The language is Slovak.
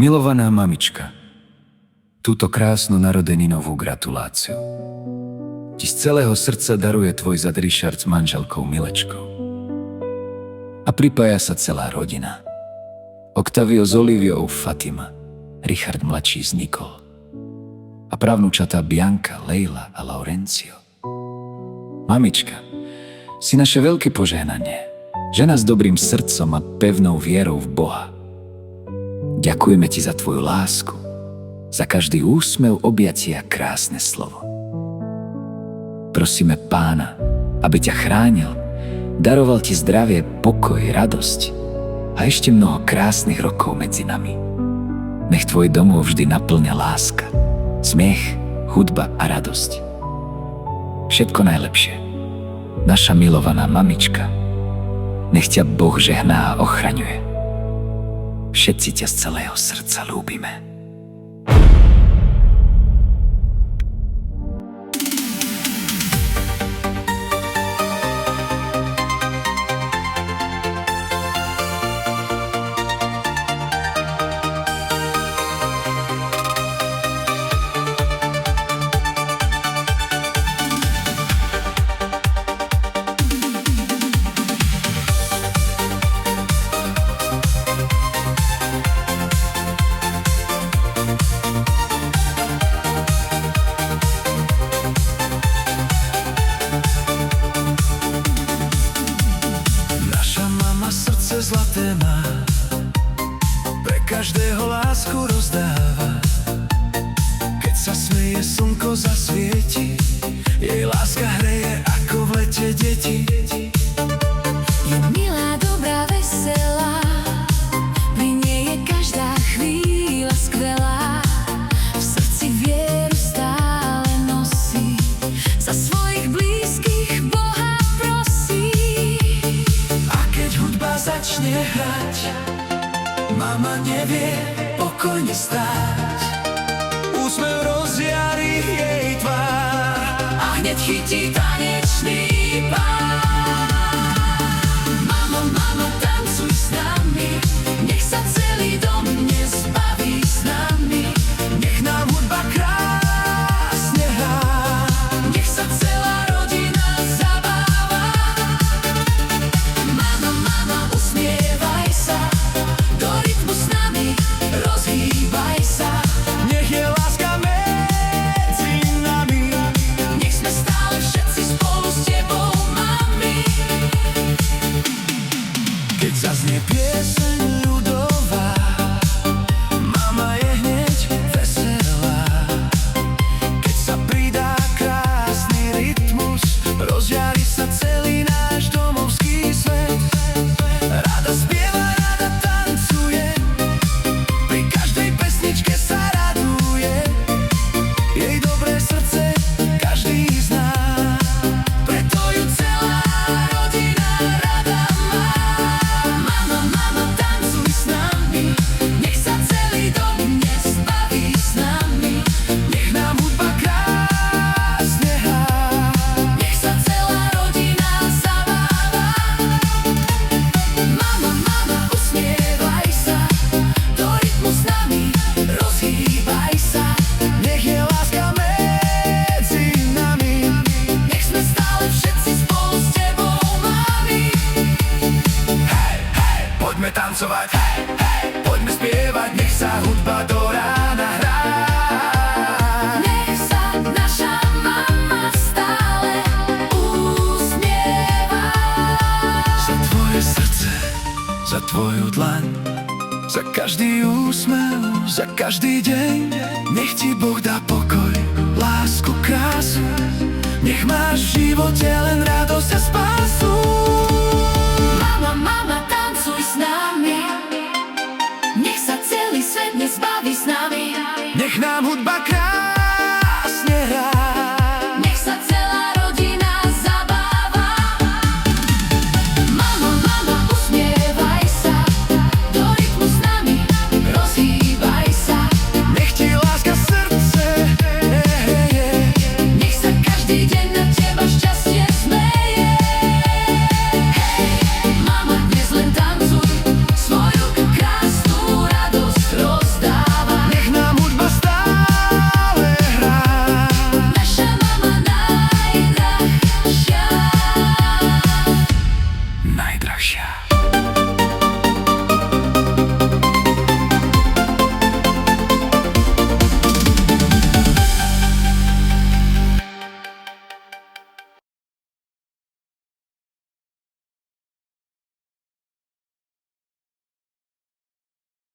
Milovaná mamička, túto krásnu narodeninovú gratuláciu ti z celého srdca daruje tvoj Zad Richard s manželkou Milečkou. A pripája sa celá rodina. Octavio s Oliviou, Fatima, Richard mladší s Nicole a pravnúčatá Bianca, Leila a Laurencio. Mamička, si naše veľké požehnanie, žena s dobrým srdcom a pevnou vierou v Boha. Ďakujeme ti za tvoju lásku, za každý úsmev, objatie a krásne slovo. Prosíme Pána, aby ťa chránil, daroval ti zdravie, pokoj, radosť a ešte mnoho krásnych rokov medzi nami. Nech tvoj domov vždy naplňa láska, smiech, hudba a radosť. Všetko najlepšie, naša milovaná mamička. Nech ťa Boh žehná a ochraňuje. Všetci ťa z celého srdca ľúbime. Zlaté má, pre každého lásku rozdáva. Keď sa smeje, slnko zasvieti, jej láska hreje ako v lete deti. Je milá, dobrá, veselá, pri nej je každá chvíľa skvelá. V srdci vieru stále nosí, za svojich blízkych Boha prosí. A keď hudba začne hrať, mama nevie pokojne stáť. Úsmev rozjarí jej tvár a hneď chytí tanečný pár. Mama, mama, tancuj s nami, nech sa celý dom dnes baví s nami. Nech nám hudba krásne hrá, Nech sa celá rodina zabáva. Mama, mama, usmievaj sa, do rytmu s nami rozhýbaj sa. nech je láska medzi nami. Nech sme stále všetci spolu s tebou, mami. Keď zaznie pieseň ľudová, mama je hneď veselá. Keď sa pridá krásny rytmus, rozžiari sa celý náš domovský svet. Rada spieva, rada tancuje, pri každej pesničke sa raduje. Jej dobré srdce každý zná, Preto ju celá rodina rada má. Mama, mama, tancuj s nami, nech sa celý dom dnes baví s nami. nech nám hudba krásne hrá. Nech sa celá rodina zabáva. Mama, mama, usmievaj sa, do rytmu s nami rozhýbaj sa. Nech je láska medzi nami. Nech sme stále všetci spolu s tebou, mami. Hej, hej, poďme tancovať, hej, hej, poďme spievať, nech sa hudba do rána hrá. Nech sa naša mama stále usmieva. Za tvoje srdce, za tvoju dlaň, za každý úsmev, za každý deň. Nech ti Boh dá pokoj, lásku, krásu. Nech máš v živote len radosť a spásu. Mama, mama, tancuj s nami, nech sa celý svet dnes baví s nami. Nech nám hudba